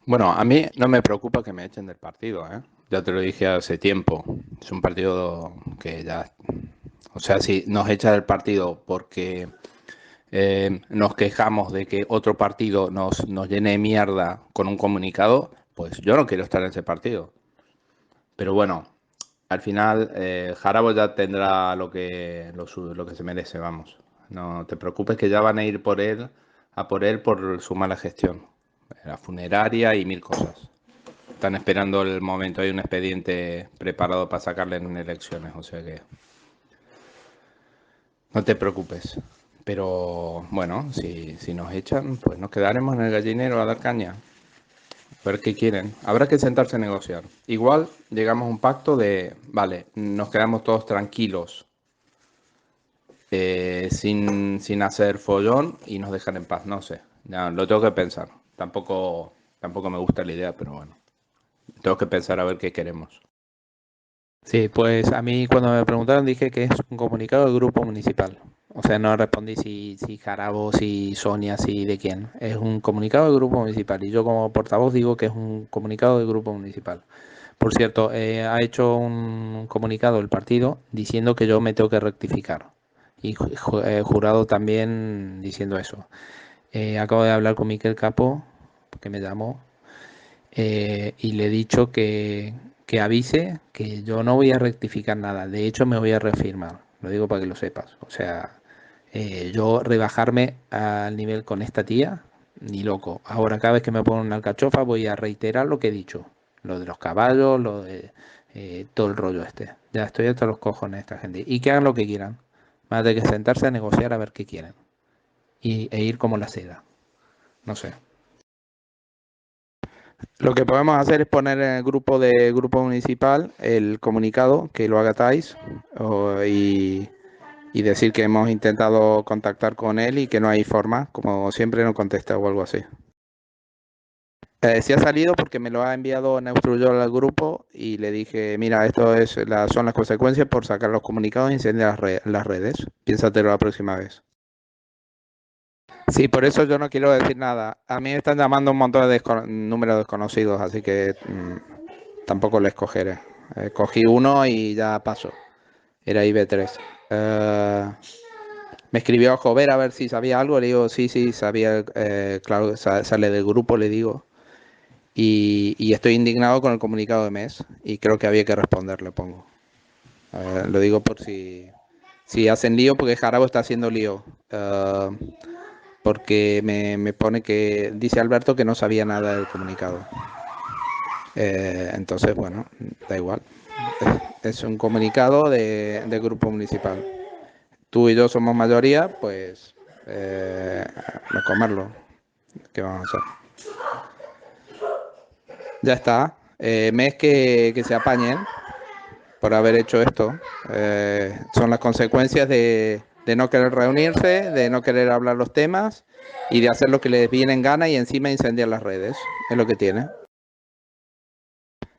Bueno, a mí no me preocupa que me echen del partido, ¿eh? Ya te lo dije hace tiempo. Es un partido que ya... O sea, si nos echa del partido porque nos quejamos de que otro partido nos llene de mierda con un comunicado, pues yo no quiero estar en ese partido. Pero bueno, al final Jarabo ya tendrá lo que se merece, vamos. No te preocupes que ya van a ir por él, a por él por su mala gestión. La funeraria y mil cosas. Están esperando el momento, hay un expediente preparado para sacarle en elecciones, o sea que no te preocupes. Pero bueno, si nos echan, pues nos quedaremos en el gallinero a dar caña. A ver qué quieren. Habrá que sentarse a negociar. Igual llegamos a un pacto de, vale, nos quedamos todos tranquilos, sin hacer follón y nos dejan en paz. No sé, ya, lo tengo que pensar. Tampoco me gusta la idea, pero bueno, tengo que pensar a ver qué queremos. Sí, pues a mí cuando me preguntaron dije que es un comunicado del grupo municipal. O sea, no respondí si Jarabo, si Sonia, si de quién. Es un comunicado del grupo municipal y yo como portavoz digo que es un comunicado del grupo municipal. Por cierto, ha hecho un comunicado el partido diciendo que yo me tengo que rectificar y jurado también diciendo eso. Acabo de hablar con Miquel Capo, que me llamó, y le he dicho que avise que yo no voy a rectificar nada. De hecho, me voy a reafirmar. Lo digo para que lo sepas. O sea, yo rebajarme al nivel con esta tía, ni loco. Ahora, cada vez que me pongo una alcachofa, voy a reiterar lo que he dicho. Lo de los caballos, lo de todo el rollo este. Ya estoy hasta los cojones de esta gente. Y que hagan lo que quieran. Van a tener que sentarse a negociar a ver qué quieren. E ir como la seda. No sé. Lo que podemos hacer es poner en el grupo de grupo municipal el comunicado, que lo haga Thais, y decir que hemos intentado contactar con él y que no hay forma, como siempre no contesta o algo así. Sí ha salido porque me lo ha enviado Neustruyol al grupo y le dije, mira, son las consecuencias por sacar los comunicados e incendiar las redes. Piénsatelo la próxima vez. Sí, por eso yo no quiero decir nada. A mí me están llamando un montón de números desconocidos, así que tampoco les cogeré. Cogí uno y ya paso. Era IB3. Me escribió Jover a ver si sabía algo. Le digo, sí, sí, sabía. Claro, sale del grupo, le digo. Y estoy indignado con el comunicado de mes. Y creo que había que responder, le pongo. Lo digo por si hacen lío, porque Jarabo está haciendo lío. Porque me pone que dice Alberto que no sabía nada del comunicado. Entonces, bueno, da igual. Es un comunicado del grupo municipal. Tú y yo somos mayoría, pues a comerlo. ¿Qué vamos a hacer? Ya está. Mes que se apañen por haber hecho esto. Son las consecuencias de no querer reunirse, de no querer hablar los temas y de hacer lo que les viene en gana y encima incendiar las redes. Es lo que tiene.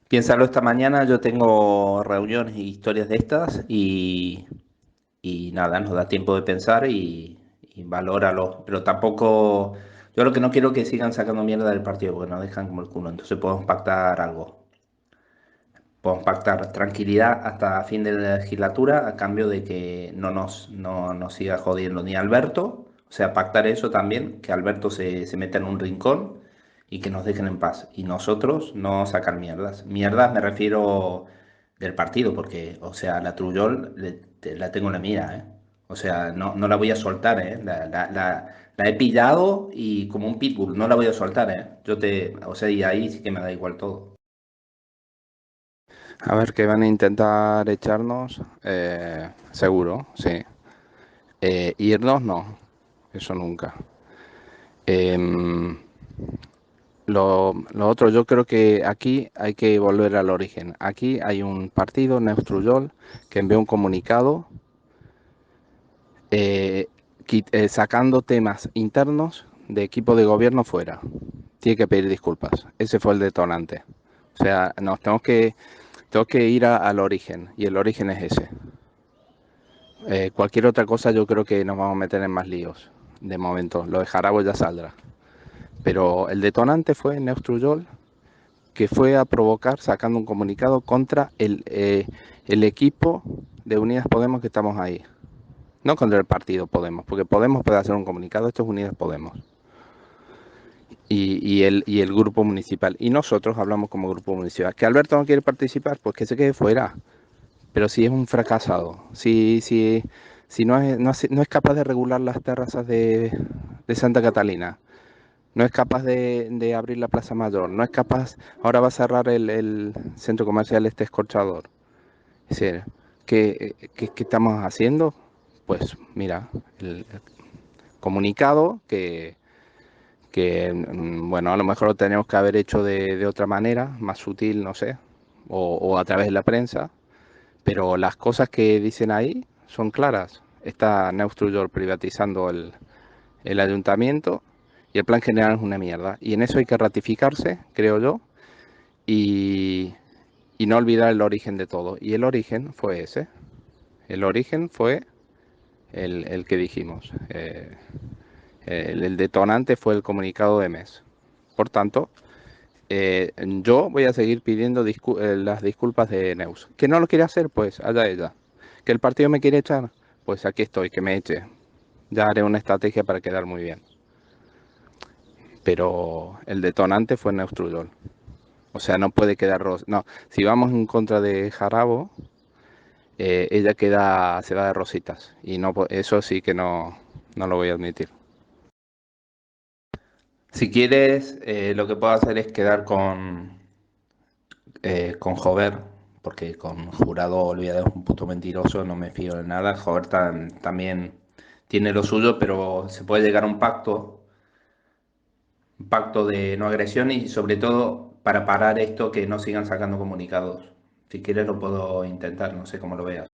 Piénsalo esta mañana, yo tengo reuniones y historias de estas y nada, nos da tiempo de pensar y valóralo. Pero tampoco, yo lo que no quiero es que sigan sacando mierda del partido porque nos dejan como el culo. Entonces podemos pactar algo. Podemos pactar tranquilidad hasta fin de la legislatura a cambio de que no nos siga jodiendo ni Alberto. O sea, pactar eso también, que Alberto se meta en un rincón y que nos dejen en paz. Y nosotros no sacar mierdas. Mierdas me refiero del partido, porque, o sea, la Truyol la tengo en la mira, ¿eh? O sea, no la voy a soltar, ¿eh? La he pillado y como un pitbull, no la voy a soltar, ¿eh? O sea, y ahí sí que me da igual todo. A ver, que van a intentar echarnos. Seguro, sí. Irnos, no. Eso nunca. Em, lo otro, yo creo que aquí hay que volver al origen. Aquí hay un partido, Neustruyol, que envió un comunicado eh, sacando temas internos de equipo de gobierno fuera. Tiene que pedir disculpas. Ese fue el detonante. O sea, tengo que ir al origen y el origen es ese. Cualquier otra cosa yo creo que nos vamos a meter en más líos. De momento, lo de Jarabo ya saldrá. pero el detonante fue Neustruyol, que fue a provocar sacando un comunicado contra el equipo de Unidas Podemos que estamos ahí. No contra el partido Podemos, porque Podemos puede hacer un comunicado, esto es Unidas Podemos. Y el grupo municipal. Y nosotros hablamos como grupo municipal. Que Alberto no quiere participar, pues que se quede fuera. Pero si es un fracasado, si no es capaz de regular las terrazas de Santa Catalina, no es capaz de abrir la Plaza Mayor, no es capaz, ahora va a cerrar el centro comercial este escorchador. Es decir, ¿qué estamos haciendo? Pues mira, el comunicado bueno, a lo mejor lo tenemos que haber hecho de otra manera, más sutil, no sé, o a través de la prensa, pero las cosas que dicen ahí son claras. Está Neustruyol privatizando el ayuntamiento y el plan general es una mierda. Y en eso hay que ratificarse, creo yo, y, y no olvidar el origen de todo. Y el origen fue ese. El origen fue el que dijimos. El detonante fue el comunicado de MES. Por tanto, yo voy a seguir pidiendo las disculpas de Neus. Que no lo quiere hacer, pues allá ella. Que el partido me quiere echar, pues aquí estoy, que me eche. Ya haré una estrategia para quedar muy bien. Pero el detonante fue Neustruyol. O sea, no puede quedar no, si vamos en contra de Jarabo, ella se va de rositas. Y no, eso sí que no lo voy a admitir. Si quieres, lo que puedo hacer es quedar con Jover, porque con Jurado, olvidado, es un puto mentiroso, no me fío de nada. Jover también tiene lo suyo, pero se puede llegar a un pacto de no agresión y sobre todo para parar esto que no sigan sacando comunicados. Si quieres lo puedo intentar, no sé cómo lo veas.